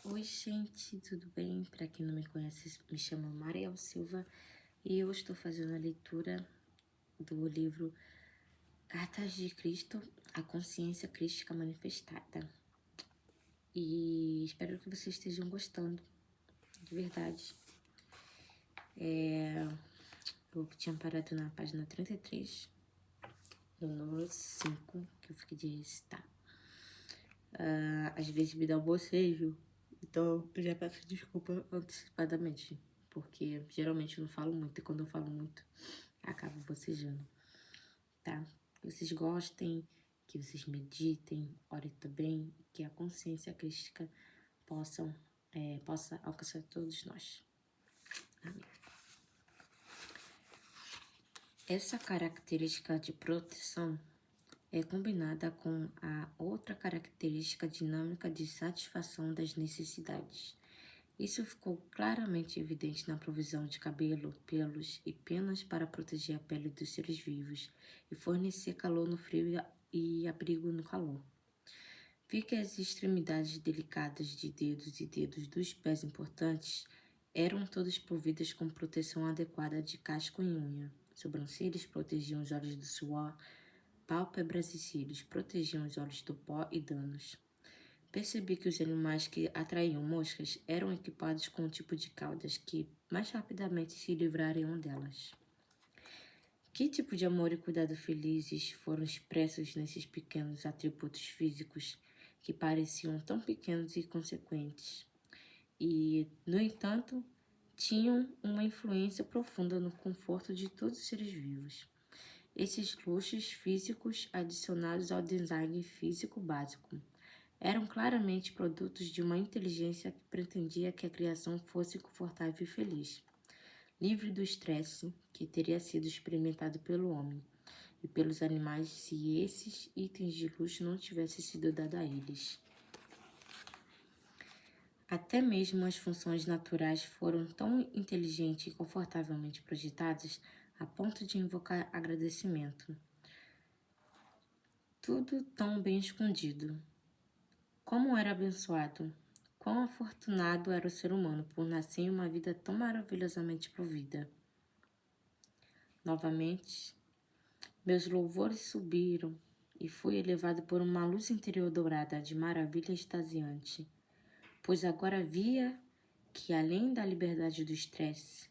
Oi, gente, tudo bem? Para quem não me conhece, me chamo Mariel Silva e eu estou fazendo a leitura do livro Cartas de Cristo, a Consciência Crística Manifestada. E espero que vocês estejam gostando, de verdade. Eu tinha parado na página 33, no número 5, que eu fiquei de recitar. Às vezes me dá um bocejo, então eu já peço desculpa antecipadamente, porque geralmente eu não falo muito, e quando eu falo muito, acabo bocejando, tá? Que vocês gostem, que vocês meditem, orem também, que a consciência crística possa alcançar todos nós. Amém. Essa característica de proteção é combinada com a outra característica dinâmica de satisfação das necessidades. Isso ficou claramente evidente na provisão de cabelo, pelos e penas para proteger a pele dos seres vivos e fornecer calor no frio e abrigo no calor. Vi que as extremidades delicadas de dedos e dedos dos pés importantes eram todas providas com proteção adequada de casco e unha. Sobrancelhas protegiam os olhos do suor, pálpebras e cílios protegiam os olhos do pó e danos. Percebi que os animais que atraíam moscas eram equipados com um tipo de caudas que mais rapidamente se livrariam delas. Que tipo de amor e cuidado felizes foram expressos nesses pequenos atributos físicos que pareciam tão pequenos e consequentes e, no entanto, tinham uma influência profunda no conforto de todos os seres vivos. Esses luxos físicos adicionados ao design físico básico eram claramente produtos de uma inteligência que pretendia que a criação fosse confortável e feliz, livre do estresse que teria sido experimentado pelo homem e pelos animais se esses itens de luxo não tivessem sido dados a eles. Até mesmo as funções naturais foram tão inteligente e confortavelmente projetadas a ponto de invocar agradecimento. Tudo tão bem escondido. Como era abençoado! Quão afortunado era o ser humano por nascer em uma vida tão maravilhosamente provida. Novamente, meus louvores subiram e fui elevado por uma luz interior dourada de maravilha extasiante, pois agora via que, além da liberdade do estresse,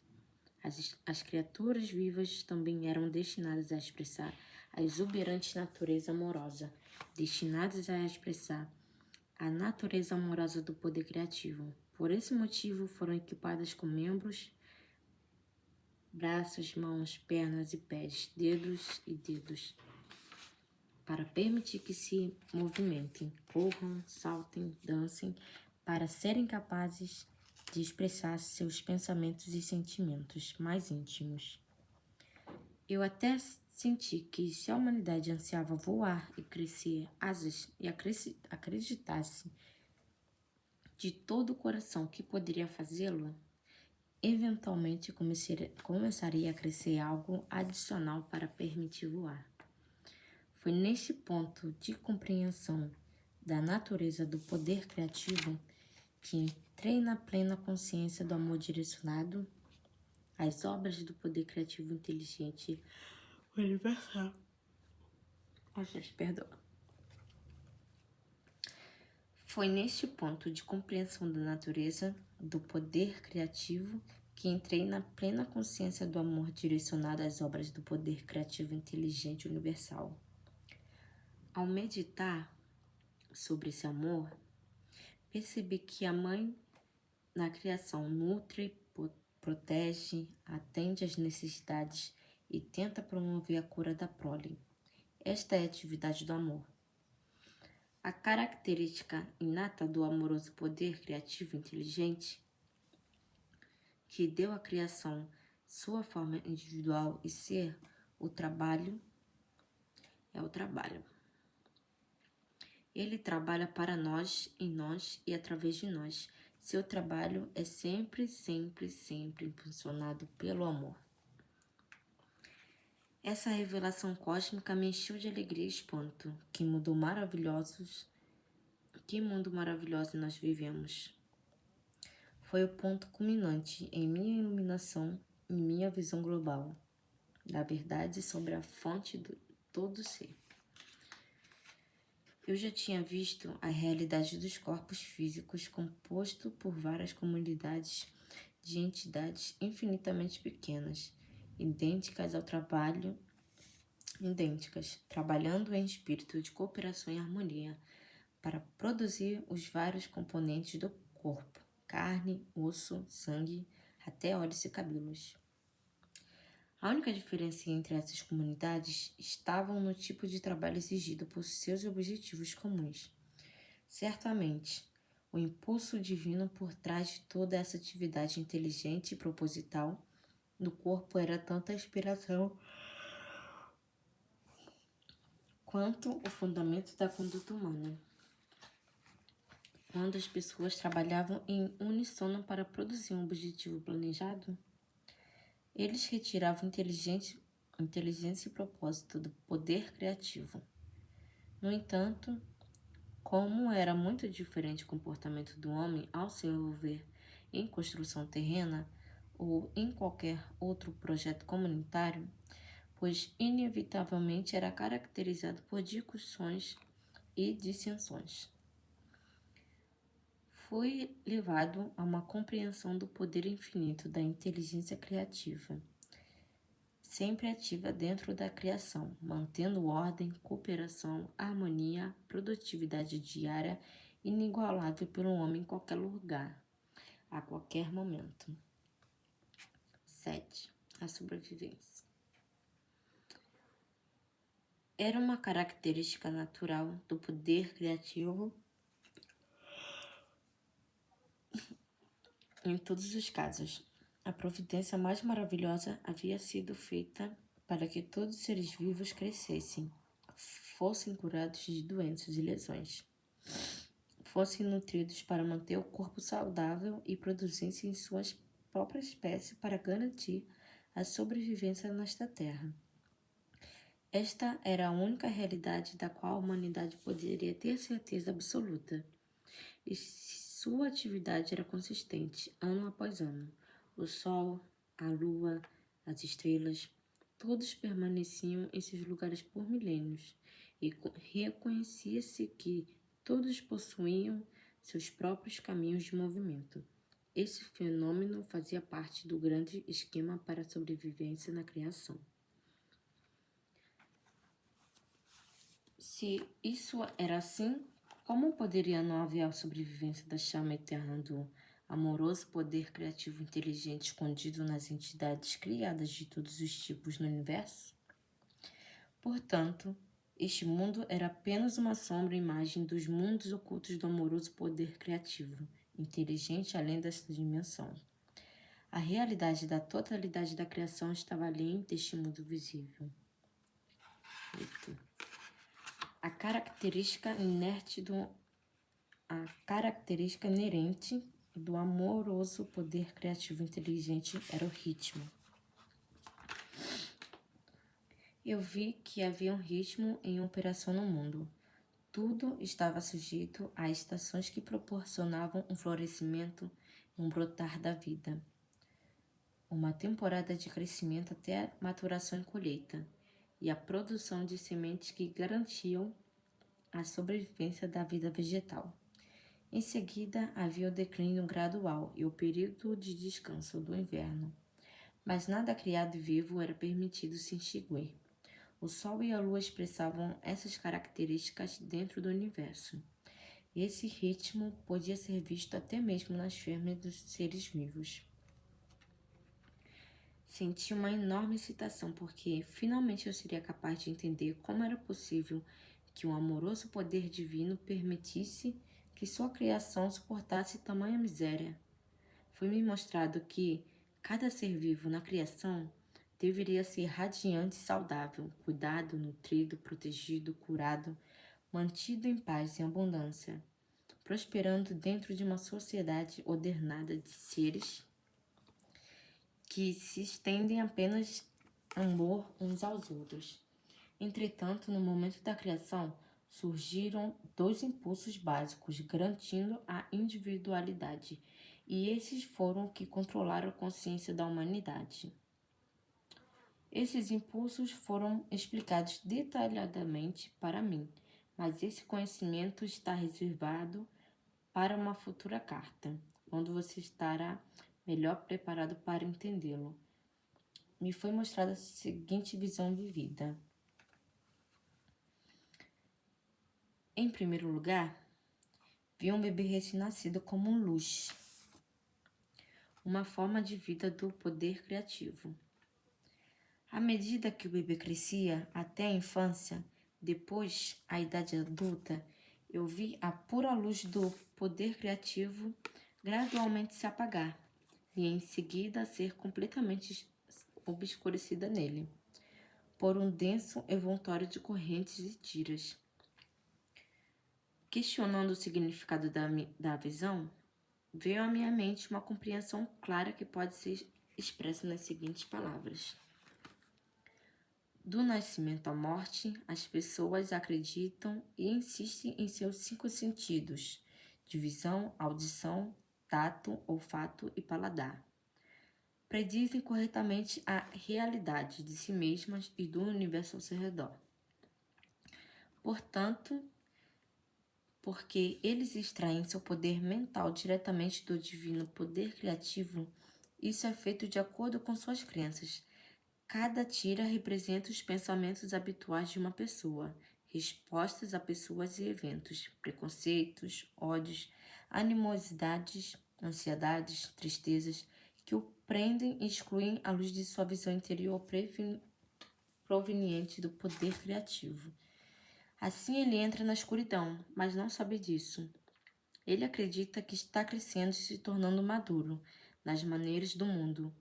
as criaturas vivas também eram destinadas a expressar a exuberante natureza amorosa, destinadas a expressar a natureza amorosa do poder criativo. Por esse motivo, foram equipadas com membros, braços, mãos, pernas e pés, dedos e dedos, para permitir que se movimentem, corram, saltem, dancem, para serem capazes de expressar seus pensamentos e sentimentos mais íntimos. Eu até senti que, se a humanidade ansiava voar e crescer asas e acreditasse de todo o coração que poderia fazê-lo, eventualmente começaria a crescer algo adicional para permitir voar. Foi neste ponto de compreensão da natureza do poder criativo que entrei na plena consciência do amor direcionado às obras do poder criativo inteligente universal. Foi neste ponto de compreensão da natureza do poder criativo que entrei na plena consciência do amor direcionado às obras do poder criativo inteligente universal. Ao meditar sobre esse amor, percebi que a Mãe na criação nutre, protege, atende às necessidades e tenta promover a cura da prole. Esta é a atividade do amor. A característica inata do amoroso poder criativo inteligente que deu à criação sua forma individual e ser o trabalho é o trabalho. Ele trabalha para nós, em nós e através de nós. Seu trabalho é sempre impulsionado pelo amor. Essa revelação cósmica me encheu de alegria e espanto. Que mundo maravilhoso nós vivemos. Foi o ponto culminante em minha iluminação e minha visão global da verdade sobre a fonte do todo ser. Eu já tinha visto a realidade dos corpos físicos composto por várias comunidades de entidades infinitamente pequenas, idênticas, trabalhando em espírito de cooperação e harmonia para produzir os vários componentes do corpo, carne, osso, sangue, até olhos e cabelos. A única diferença entre essas comunidades estava no tipo de trabalho exigido por seus objetivos comuns. Certamente, o impulso divino por trás de toda essa atividade inteligente e proposital do corpo era tanto a inspiração quanto o fundamento da conduta humana. Quando as pessoas trabalhavam em uníssono para produzir um objetivo planejado, eles retiravam inteligência e propósito do poder criativo. No entanto, como era muito diferente o comportamento do homem ao se envolver em construção terrena ou em qualquer outro projeto comunitário, pois inevitavelmente era caracterizado por discussões e dissensões. Fui levado a uma compreensão do poder infinito da inteligência criativa, sempre ativa dentro da criação, mantendo ordem, cooperação, harmonia, produtividade diária inigualável pelo homem em qualquer lugar, a qualquer momento. 7. A sobrevivência. Era uma característica natural do poder criativo em todos os casos. A providência mais maravilhosa havia sido feita para que todos os seres vivos crescessem, fossem curados de doenças e lesões, fossem nutridos para manter o corpo saudável e produzissem suas próprias espécies para garantir a sobrevivência nesta terra. Esta era a única realidade da qual a humanidade poderia ter certeza absoluta, e sua atividade era consistente, ano após ano. O sol, a lua, as estrelas, todos permaneciam em seus lugares por milênios, e reconhecia-se que todos possuíam seus próprios caminhos de movimento. Esse fenômeno fazia parte do grande esquema para a sobrevivência na criação. Se isso era assim, como poderia não haver a sobrevivência da chama eterna do amoroso poder criativo inteligente escondido nas entidades criadas de todos os tipos no universo? Portanto, este mundo era apenas uma sombra e imagem dos mundos ocultos do amoroso poder criativo, inteligente além desta dimensão. A realidade da totalidade da criação estava além deste mundo visível. 8. A característica inerente do amoroso poder criativo inteligente era o ritmo. Eu vi que havia um ritmo em operação no mundo. Tudo estava sujeito a estações que proporcionavam um florescimento e um brotar da vida. Uma temporada de crescimento até a maturação e colheita, e a produção de sementes que garantiam a sobrevivência da vida vegetal. Em seguida, havia o declínio gradual e o período de descanso do inverno. Mas nada criado e vivo era permitido se extinguir. O Sol e a Lua expressavam essas características dentro do universo. Esse ritmo podia ser visto até mesmo nas fêmeas dos seres vivos. Senti uma enorme excitação porque finalmente eu seria capaz de entender como era possível que um amoroso poder divino permitisse que sua criação suportasse tamanha miséria. Foi-me mostrado que cada ser vivo na criação deveria ser radiante e saudável, cuidado, nutrido, protegido, curado, mantido em paz e abundância, prosperando dentro de uma sociedade ordenada de seres que se estendem apenas amor uns aos outros. Entretanto, no momento da criação, surgiram dois impulsos básicos, garantindo a individualidade e esses foram o que controlaram a consciência da humanidade. Esses impulsos foram explicados detalhadamente para mim, mas esse conhecimento está reservado para uma futura carta, quando você estará melhor preparado para entendê-lo. Me foi mostrada a seguinte visão de vida. Em primeiro lugar, vi um bebê recém-nascido como luz, uma forma de vida do poder criativo. À medida que o bebê crescia até a infância, depois a idade adulta, eu vi a pura luz do poder criativo gradualmente se apagar e em seguida ser completamente obscurecida nele, por um denso envoltório de correntes e tiras. Questionando o significado da visão, veio à minha mente uma compreensão clara que pode ser expressa nas seguintes palavras. Do nascimento à morte, as pessoas acreditam e insistem em seus 5 sentidos, de visão, audição, tato, olfato e paladar. Predizem corretamente a realidade de si mesmas e do universo ao seu redor. Portanto, porque eles extraem seu poder mental diretamente do divino poder criativo, isso é feito de acordo com suas crenças. Cada tira representa os pensamentos habituais de uma pessoa, respostas a pessoas e eventos, preconceitos, ódios, animosidades, ansiedades, tristezas, que o prendem e excluem a luz de sua visão interior proveniente do poder criativo. Assim ele entra na escuridão, mas não sabe disso. Ele acredita que está crescendo e se tornando maduro nas maneiras do mundo,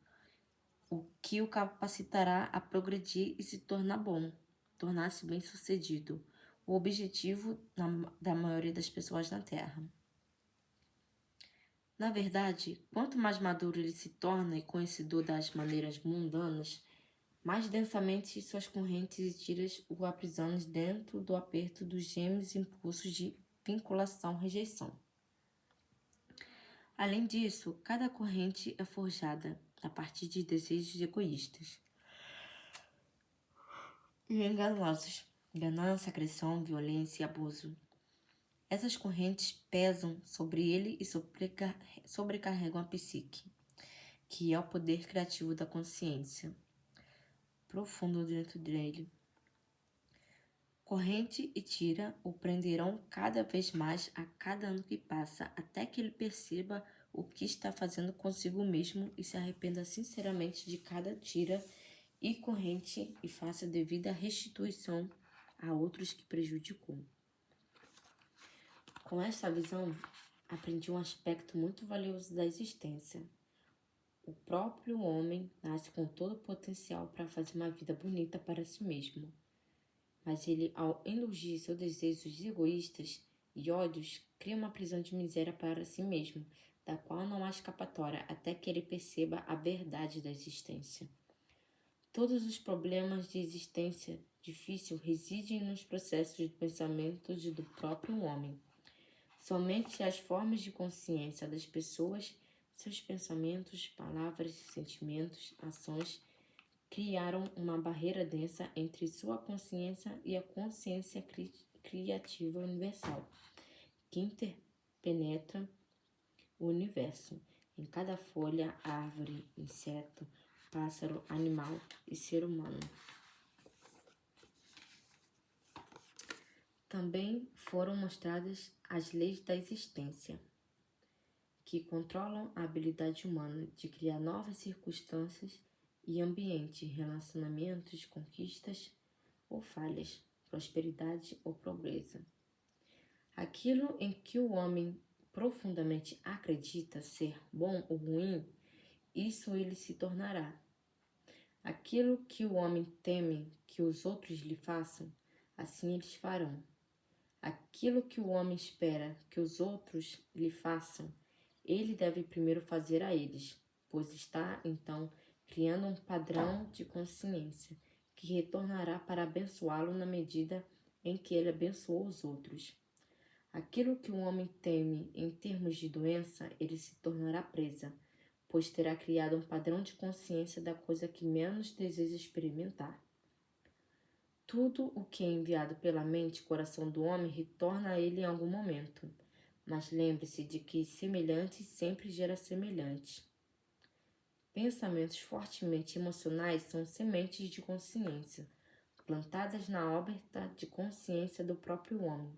o que o capacitará a progredir e se tornar bom, tornar-se bem-sucedido, o objetivo da maioria das pessoas na Terra. Na verdade, quanto mais maduro ele se torna e conhecedor das maneiras mundanas, mais densamente suas correntes e tiras o aprisionam dentro do aperto dos gêmeos impulsos de vinculação-rejeição. Além disso, cada corrente é forjada a partir de desejos egoístas e enganosos, ganância, agressão, violência e abuso. Essas correntes pesam sobre ele e sobrecarregam a psique, que é o poder criativo da consciência profundo dentro dele. Corrente e tira o prenderão cada vez mais a cada ano que passa, até que ele perceba o que está fazendo consigo mesmo e se arrependa sinceramente de cada tira e corrente e faça devida restituição a outros que prejudicou. Com esta visão, aprendi um aspecto muito valioso da existência. O próprio homem nasce com todo o potencial para fazer uma vida bonita para si mesmo. Mas ele, ao indulgir seus desejos egoístas e ódios, cria uma prisão de miséria para si mesmo, da qual não há escapatória até que ele perceba a verdade da existência. Todos os problemas de existência difícil residem nos processos de pensamento do próprio homem. Somente as formas de consciência das pessoas, seus pensamentos, palavras, sentimentos, ações, criaram uma barreira densa entre sua consciência e a consciência criativa universal, que interpenetra o universo, em cada folha, árvore, inseto, pássaro, animal e ser humano. Também foram mostradas as leis da existência, que controlam a habilidade humana de criar novas circunstâncias e ambiente, relacionamentos, conquistas ou falhas, prosperidade ou pobreza. Aquilo em que o homem profundamente acredita ser bom ou ruim, isso ele se tornará. Aquilo que o homem teme que os outros lhe façam, assim eles farão. Aquilo que o homem espera que os outros lhe façam, ele deve primeiro fazer a eles, pois está, então, criando um padrão de consciência que retornará para abençoá-lo na medida em que ele abençoou os outros. Aquilo que o homem teme em termos de doença, ele se tornará presa, pois terá criado um padrão de consciência da coisa que menos deseja experimentar. Tudo o que é enviado pela mente e coração do homem retorna a ele em algum momento, mas lembre-se de que semelhante sempre gera semelhante. Pensamentos fortemente emocionais são sementes de consciência, plantadas na órbita de consciência do próprio homem.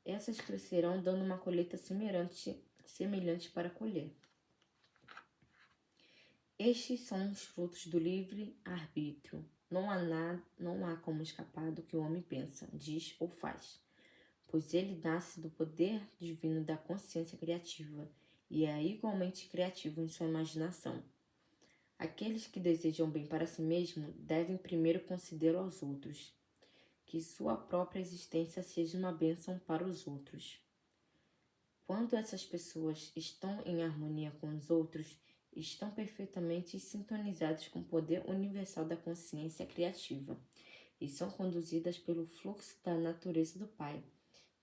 Essas crescerão dando uma colheita semelhante para colher. Estes são os frutos do livre-arbítrio. Não há como escapar do que o homem pensa, diz ou faz, pois ele nasce do poder divino da consciência criativa e é igualmente criativo em sua imaginação. Aqueles que desejam bem para si mesmo devem primeiro concedê-lo aos outros, que sua própria existência seja uma bênção para os outros. Quando essas pessoas estão em harmonia com os outros, estão perfeitamente sintonizadas com o poder universal da consciência criativa e são conduzidas pelo fluxo da natureza do Pai,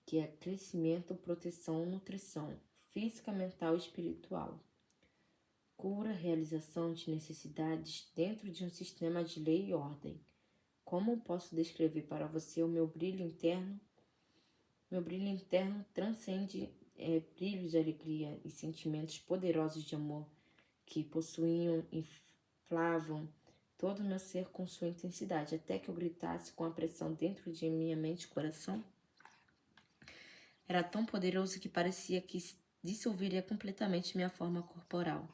que é crescimento, proteção, nutrição, física, mental e espiritual. Cura, realização de necessidades dentro de um sistema de lei e ordem. Como posso descrever para você o meu brilho interno? Meu brilho interno transcende brilhos de alegria e sentimentos poderosos de amor que possuíam e inflavam todo o meu ser com sua intensidade, até que eu gritasse com a pressão dentro de minha mente e coração. Era tão poderoso que parecia que dissolveria completamente minha forma corporal.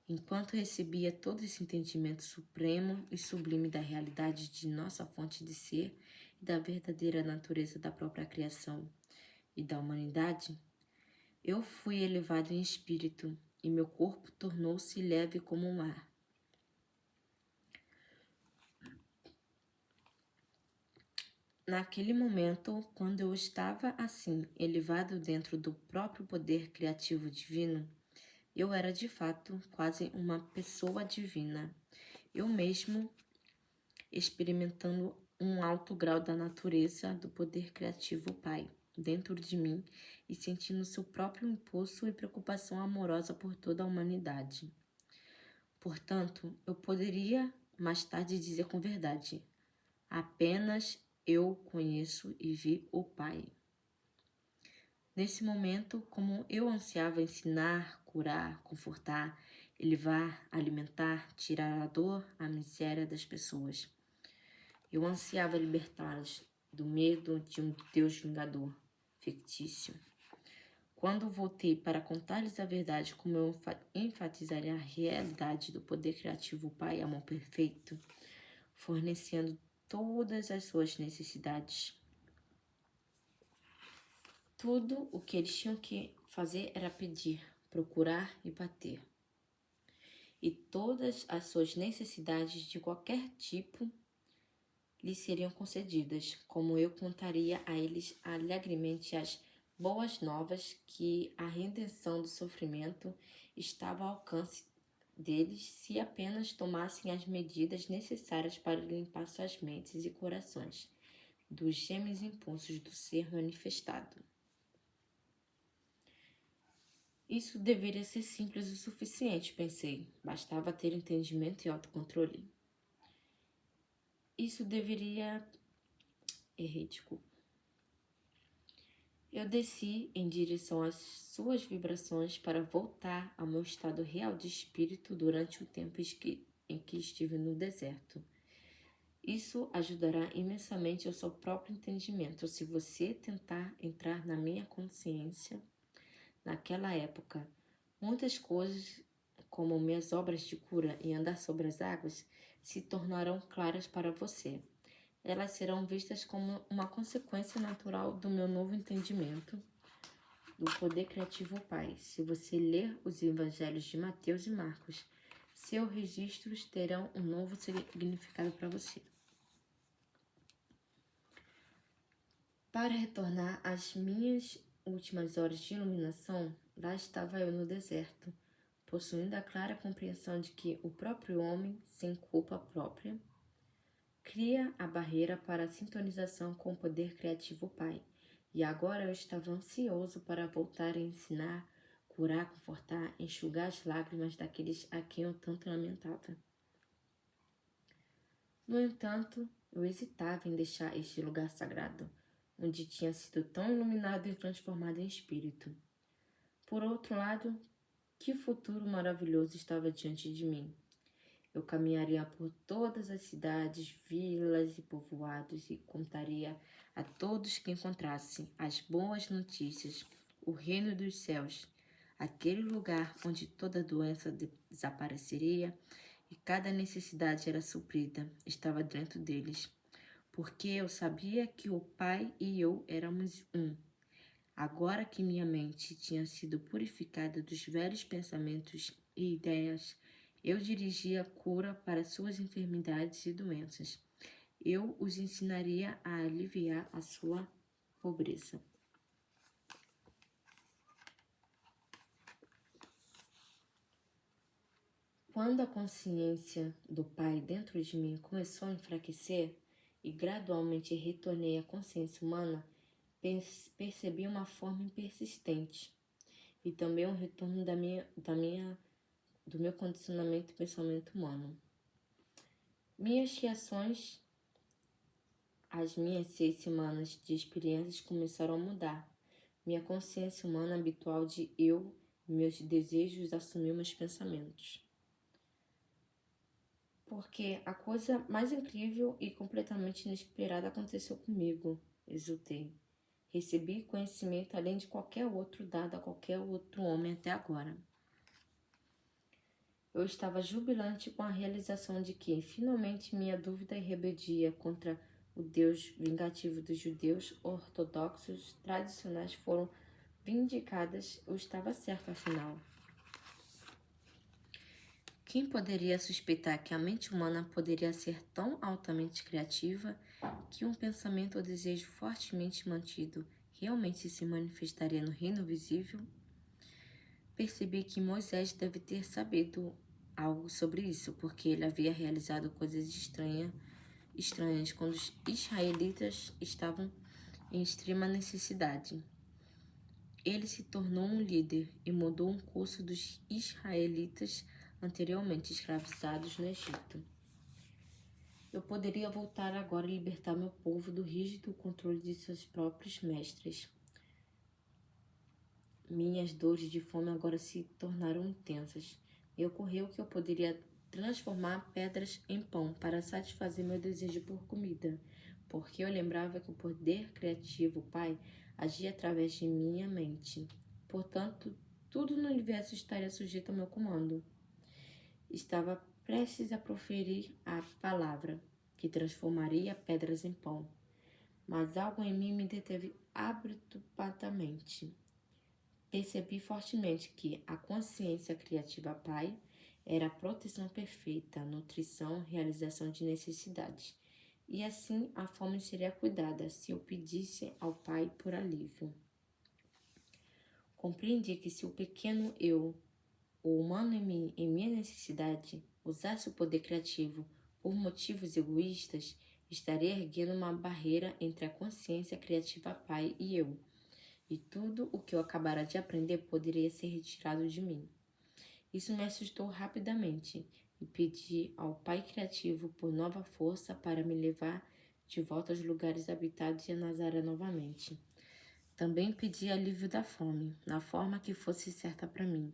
Enquanto recebia todo esse entendimento supremo e sublime da realidade de nossa fonte de ser e da verdadeira natureza da própria criação e da humanidade, eu fui elevado em espírito e meu corpo tornou-se leve como o mar. Naquele momento, quando eu estava assim, elevado dentro do próprio poder criativo divino, eu era de fato quase uma pessoa divina, eu mesmo experimentando um alto grau da natureza do poder criativo Pai dentro de mim e sentindo seu próprio impulso e preocupação amorosa por toda a humanidade. Portanto, eu poderia mais tarde dizer com verdade: apenas eu conheço e vi o Pai. Nesse momento, como eu ansiava ensinar, curar, confortar, elevar, alimentar, tirar a dor, a miséria das pessoas. Eu ansiava libertá-las do medo de um Deus vingador, fictício. Quando voltei para contar-lhes a verdade, como eu enfatizaria a realidade do poder criativo Pai, amor perfeito, fornecendo todas as suas necessidades. Tudo o que eles tinham que fazer era pedir, procurar e bater. E todas as suas necessidades de qualquer tipo lhes seriam concedidas, como eu contaria a eles alegremente as boas novas que a redenção do sofrimento estava ao alcance deles se apenas tomassem as medidas necessárias para limpar suas mentes e corações dos gêmeos impulsos do ser manifestado. Isso deveria ser simples o suficiente, pensei. Bastava ter entendimento e autocontrole. Isso deveria... Errei, desculpa. Eu desci em direção às suas vibrações para voltar ao meu estado real de espírito durante o tempo em que estive no deserto. Isso ajudará imensamente ao seu próprio entendimento se você tentar entrar na minha consciência. Naquela época, muitas coisas, como minhas obras de cura e andar sobre as águas, se tornarão claras para você. Elas serão vistas como uma consequência natural do meu novo entendimento do poder criativo Pai. Se você ler os evangelhos de Mateus e Marcos, seus registros terão um novo significado para você. Para retornar às minhas últimas horas de iluminação, lá estava eu no deserto, possuindo a clara compreensão de que o próprio homem, sem culpa própria, cria a barreira para a sintonização com o poder criativo Pai, E agora eu estava ansioso para voltar a ensinar, curar, confortar, enxugar as lágrimas daqueles a quem eu tanto lamentava. No entanto, eu hesitava em deixar este lugar sagrado, onde tinha sido tão iluminado e transformado em espírito. Por outro lado, que futuro maravilhoso estava diante de mim. Eu caminharia por todas as cidades, vilas e povoados e contaria a todos que encontrasse as boas notícias, o reino dos céus, aquele lugar onde toda doença desapareceria e cada necessidade era suprida, estava dentro deles, porque eu sabia que o Pai e eu éramos um. Agora que minha mente tinha sido purificada dos velhos pensamentos e ideias, eu dirigia a cura para suas enfermidades e doenças. Eu os ensinaria a aliviar a sua pobreza. Quando a consciência do Pai dentro de mim começou a enfraquecer e gradualmente retornei à consciência humana, percebi uma forma persistente e também um retorno do meu condicionamento e pensamento humano. Minhas reações às minhas 6 semanas de experiências começaram a mudar. Minha consciência humana habitual de eu, meus desejos assumiu meus pensamentos. Porque a coisa mais incrível e completamente inesperada aconteceu comigo, exultei. Recebi conhecimento além de qualquer outro dado a qualquer outro homem até agora. Eu estava jubilante com a realização de que, finalmente, minha dúvida e rebeldia contra o Deus vingativo dos judeus ortodoxos tradicionais foram vindicadas. Eu estava certo, afinal. Quem poderia suspeitar que a mente humana poderia ser tão altamente criativa que um pensamento ou desejo fortemente mantido realmente se manifestaria no reino visível? Percebi que Moisés deve ter sabido algo sobre isso, porque ele havia realizado coisas estranhas quando os israelitas estavam em extrema necessidade. Ele se tornou um líder e mudou o curso dos israelitas anteriormente escravizados no Egito. Eu poderia voltar agora e libertar meu povo do rígido controle de seus próprios mestres. Minhas dores de fome agora se tornaram intensas. E ocorreu que eu poderia transformar pedras em pão para satisfazer meu desejo por comida, porque eu lembrava que o poder criativo, Pai, agia através de minha mente. Portanto, tudo no universo estaria sujeito ao meu comando. Estava prestes a proferir a palavra, que transformaria pedras em pão. Mas algo em mim me deteve abruptamente. Percebi fortemente que a consciência criativa Pai era a proteção perfeita, nutrição, realização de necessidades. E assim a fome seria cuidada se eu pedisse ao Pai por alívio. Compreendi que se o pequeno eu, o humano em mim, em minha necessidade, usasse o poder criativo por motivos egoístas, estaria erguendo uma barreira entre a consciência criativa Pai e eu, e tudo o que eu acabara de aprender poderia ser retirado de mim. Isso me assustou rapidamente e pedi ao Pai Criativo por nova força para me levar de volta aos lugares habitados e a Nazaré novamente. Também pedi alívio da fome, na forma que fosse certa para mim.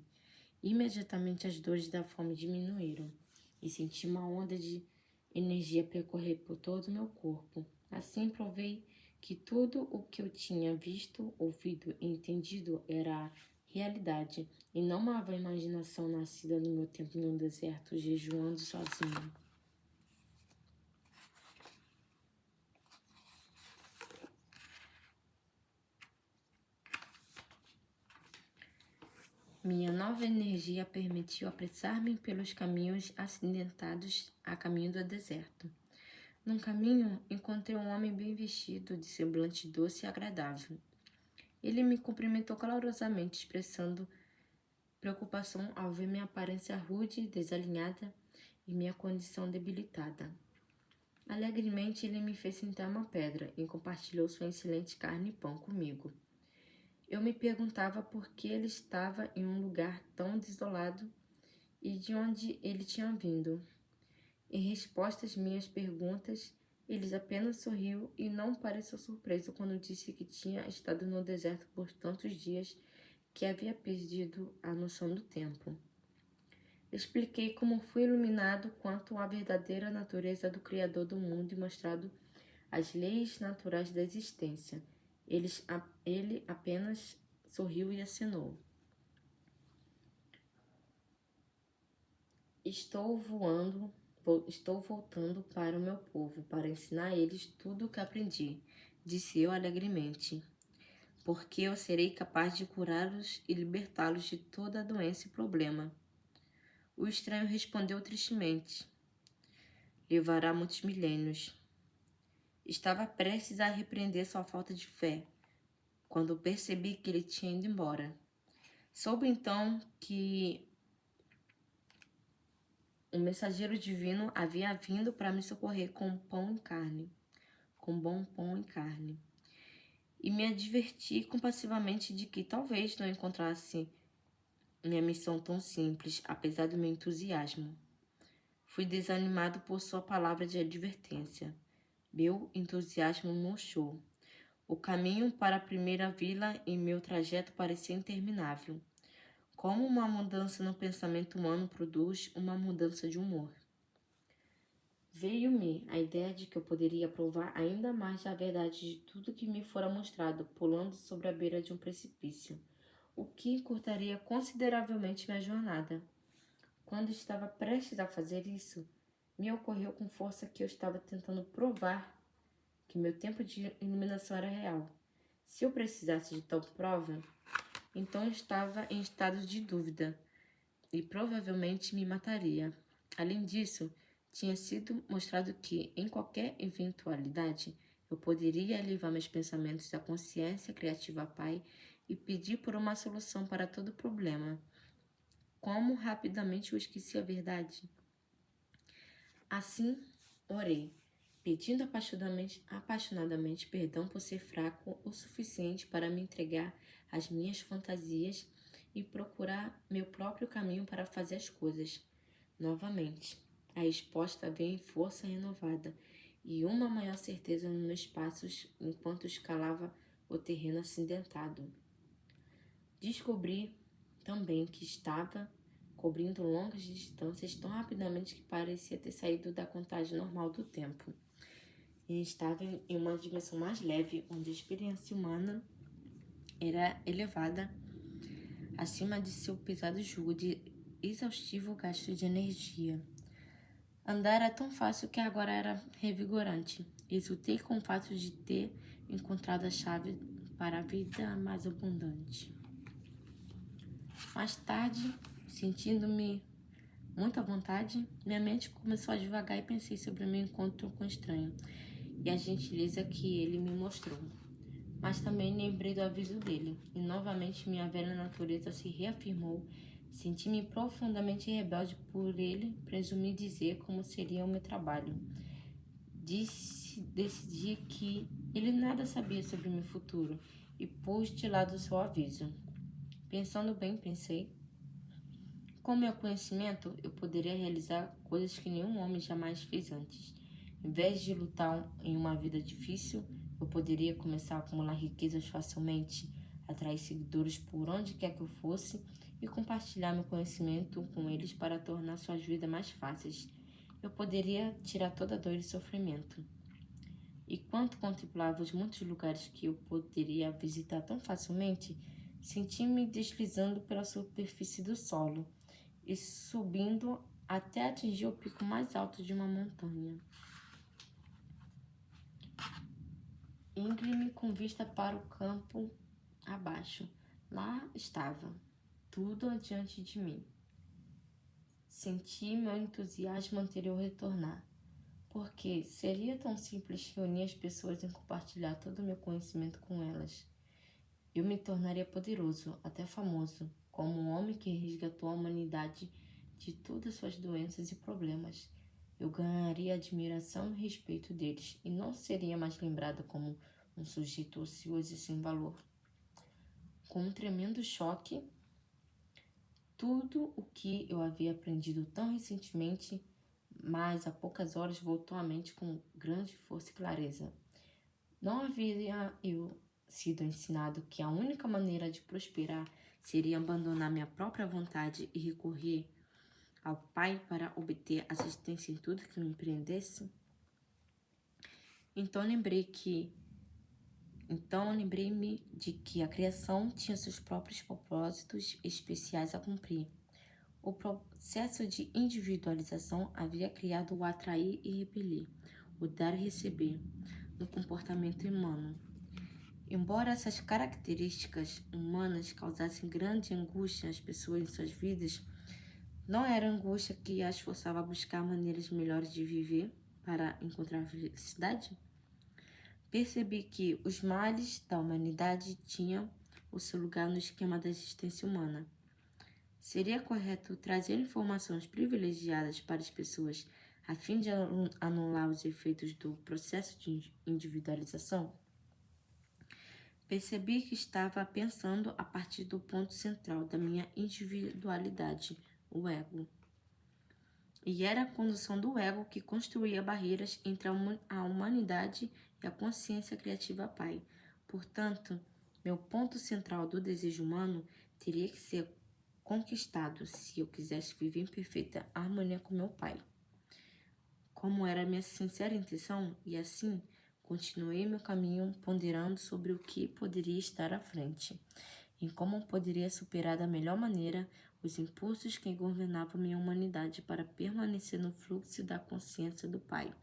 Imediatamente as dores da fome diminuíram e senti uma onda de energia percorrer por todo o meu corpo. Assim provei que tudo o que eu tinha visto, ouvido e entendido era realidade e não uma imaginação nascida no meu tempo no deserto, jejuando sozinho. Minha nova energia permitiu apressar-me pelos caminhos acidentados a caminho do deserto. Num caminho, encontrei um homem bem vestido, de semblante doce e agradável. Ele me cumprimentou calorosamente, expressando preocupação ao ver minha aparência rude, desalinhada e minha condição debilitada. Alegremente ele me fez sentar uma pedra e compartilhou sua excelente carne e pão comigo. Eu me perguntava por que ele estava em um lugar tão desolado e de onde ele tinha vindo. Em resposta às minhas perguntas, ele apenas sorriu e não pareceu surpreso quando disse que tinha estado no deserto por tantos dias que havia perdido a noção do tempo. Expliquei como fui iluminado quanto à verdadeira natureza do Criador do mundo e mostrado as leis naturais da existência. Ele apenas sorriu e acenou. Estou voltando para o meu povo, para ensinar a eles tudo o que aprendi, disse eu alegremente, porque eu serei capaz de curá-los e libertá-los de toda a doença e problema. O estranho respondeu tristemente: levará muitos milênios. Estava prestes a repreender sua falta de fé, quando percebi que ele tinha ido embora. Soube então que o mensageiro divino havia vindo para me socorrer com bom pão e carne. E me adverti compassivamente de que talvez não encontrasse minha missão tão simples, apesar do meu entusiasmo. Fui desanimado por sua palavra de advertência. Meu entusiasmo murchou. O caminho para a primeira vila em meu trajeto parecia interminável. Como uma mudança no pensamento humano produz uma mudança de humor. Veio-me a ideia de que eu poderia provar ainda mais a verdade de tudo que me fora mostrado, pulando sobre a beira de um precipício, o que encurtaria consideravelmente minha jornada. Quando estava prestes a fazer isso, me ocorreu com força que eu estava tentando provar que meu tempo de iluminação era real. Se eu precisasse de tal prova, então eu estava em estado de dúvida e provavelmente me mataria. Além disso, tinha sido mostrado que, em qualquer eventualidade, eu poderia elevar meus pensamentos da consciência criativa a Pai e pedir por uma solução para todo problema. Como rapidamente eu esqueci a verdade. Assim, orei, pedindo apaixonadamente perdão por ser fraco o suficiente para me entregar às minhas fantasias e procurar meu próprio caminho para fazer as coisas. Novamente, a resposta veio em força renovada e uma maior certeza nos meus passos enquanto escalava o terreno acidentado. Descobri também que estava cobrindo longas distâncias tão rapidamente que parecia ter saído da contagem normal do tempo. E estava em uma dimensão mais leve, onde a experiência humana era elevada acima de seu pesado jugo de exaustivo gasto de energia. Andar era tão fácil que agora era revigorante. Exultei com o fato de ter encontrado a chave para a vida mais abundante. Mais tarde, sentindo-me muito à vontade, minha mente começou a divagar e pensei sobre o meu encontro com o estranho e a gentileza que ele me mostrou. Mas também lembrei do aviso dele, e novamente minha velha natureza se reafirmou. Senti-me profundamente rebelde por ele presumir dizer como seria o meu trabalho. Decidi que ele nada sabia sobre o meu futuro e pus de lado o seu aviso. Pensando bem, pensei, com meu conhecimento, eu poderia realizar coisas que nenhum homem jamais fez antes. Em vez de lutar em uma vida difícil, eu poderia começar a acumular riquezas facilmente, atrair seguidores por onde quer que eu fosse e compartilhar meu conhecimento com eles para tornar suas vidas mais fáceis. Eu poderia tirar toda a dor e sofrimento. E quando contemplava os muitos lugares que eu poderia visitar tão facilmente, senti-me deslizando pela superfície do solo e subindo até atingir o pico mais alto de uma montanha. Íngreme com vista para o campo abaixo. Lá estava, tudo adiante de mim. Senti meu entusiasmo anterior retornar, porque seria tão simples reunir as pessoas e compartilhar todo o meu conhecimento com elas. Eu me tornaria poderoso, até famoso, como um homem que resgatou a humanidade de todas suas doenças e problemas. eu ganharia admiração e respeito deles e não seria mais lembrada como um sujeito ocioso e sem valor. Com um tremendo choque, tudo o que eu havia aprendido tão recentemente, mas há poucas horas voltou à mente com grande força e clareza. Não havia eu sido ensinado que a única maneira de prosperar seria abandonar minha própria vontade e recorrer ao Pai para obter assistência em tudo que eu empreendesse? Então lembrei-me de que a criação tinha seus próprios propósitos especiais a cumprir. O processo de individualização havia criado o atrair e repelir, o dar e receber, no comportamento humano. Embora essas características humanas causassem grande angústia às pessoas em suas vidas, não era angústia que as forçava a buscar maneiras melhores de viver para encontrar felicidade? Percebi que os males da humanidade tinham o seu lugar no esquema da existência humana. Seria correto trazer informações privilegiadas para as pessoas a fim de anular os efeitos do processo de individualização? Percebi que estava pensando a partir do ponto central da minha individualidade, o ego. E era a condução do ego que construía barreiras entre a humanidade e a consciência criativa Pai. Portanto, meu ponto central do desejo humano teria que ser conquistado se eu quisesse viver em perfeita harmonia com meu Pai. Como era a minha sincera intenção, e assim continuei meu caminho ponderando sobre o que poderia estar à frente, em como poderia superar da melhor maneira os impulsos que governavam minha humanidade para permanecer no fluxo da consciência do Pai,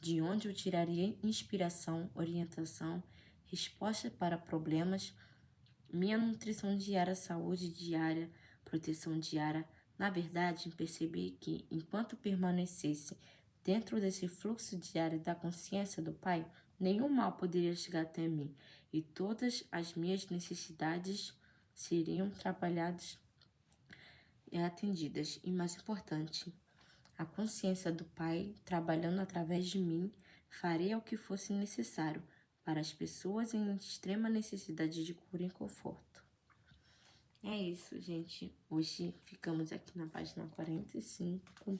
de onde eu tiraria inspiração, orientação, resposta para problemas, minha nutrição diária, saúde diária, proteção diária. Na verdade, percebi que, enquanto permanecesse dentro desse fluxo diário da consciência do Pai, nenhum mal poderia chegar até mim e todas as minhas necessidades seriam trabalhadas e atendidas. E mais importante, a consciência do Pai, trabalhando através de mim, faria o que fosse necessário para as pessoas em extrema necessidade de cura e conforto. É isso, gente. Hoje ficamos aqui na página 45.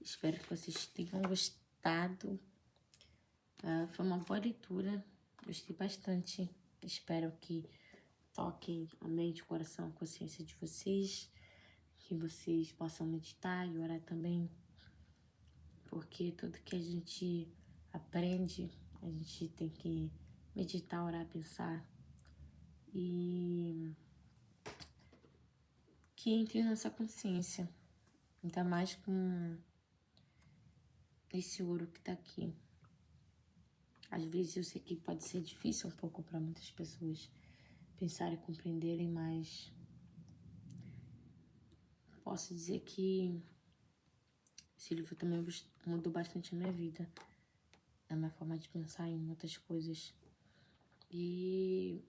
Espero que vocês tenham gostado. Foi uma boa leitura. Gostei bastante. Espero que toque a mente, o coração, a consciência de vocês. Que vocês possam meditar e orar também. Porque tudo que a gente aprende, a gente tem que meditar, orar, pensar. E que entre em nossa consciência. Ainda mais com esse ouro que tá aqui. Às vezes eu sei que pode ser difícil um pouco para muitas pessoas pensarem e compreenderem, mas posso dizer que esse livro também mudou bastante a minha vida, a minha forma de pensar em muitas coisas. E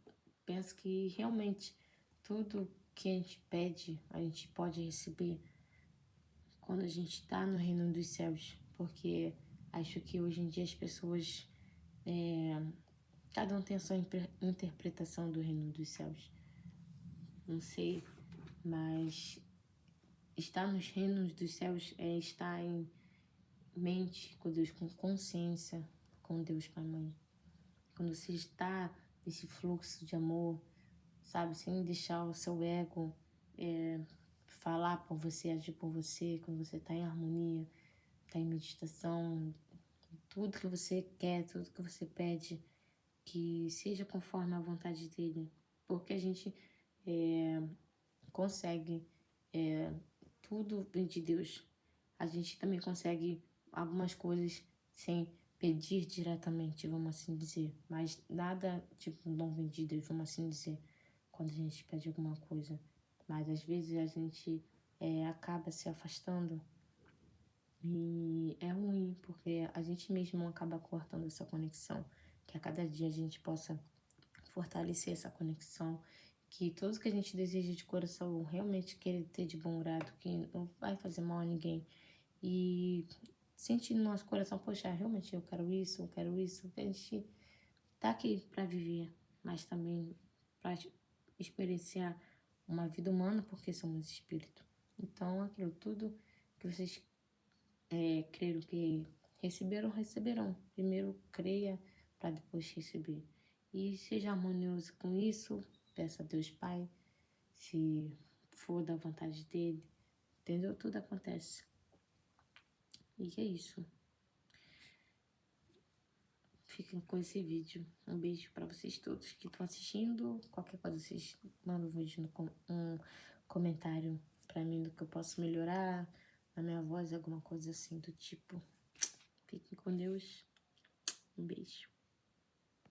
penso que realmente tudo que a gente pede, a gente pode receber quando a gente está no reino dos céus, porque acho que hoje em dia as pessoas, cada um tem a sua interpretação do reino dos céus. Não sei, mas estar nos reinos dos céus é estar em mente com Deus, com consciência com Deus Pai e Mãe. Quando você está nesse fluxo de amor, sabe, sem deixar o seu ego falar por você, agir por você, quando você está em harmonia, está em meditação, tudo que você quer, tudo que você pede, que seja conforme a vontade dele, porque a gente consegue, tudo vem de Deus. A gente também consegue algumas coisas sem pedir diretamente, vamos assim dizer, mas nada tipo não vem de Deus, vamos assim dizer, quando a gente pede alguma coisa. Mas às vezes a gente acaba se afastando e é ruim, porque a gente mesmo acaba cortando essa conexão, que a cada dia a gente possa fortalecer essa conexão, que tudo que a gente deseja de coração realmente querer ter de bom grado, que não vai fazer mal a ninguém. E sente no nosso coração, poxa, realmente eu quero isso, a gente tá aqui para viver, mas também para experienciar uma vida humana, porque somos espírito. Então, aquilo tudo que vocês creram que receberão. Primeiro creia para depois receber. E seja harmonioso com isso, peça a Deus Pai, se for da vontade dele, entendeu? Tudo acontece. E é isso. Fiquem com esse vídeo. Um beijo para vocês todos que estão assistindo. Qualquer coisa, vocês mandam um vídeo um comentário para mim do que eu posso melhorar, na minha voz, alguma coisa assim do tipo. Fiquem com Deus. Um beijo.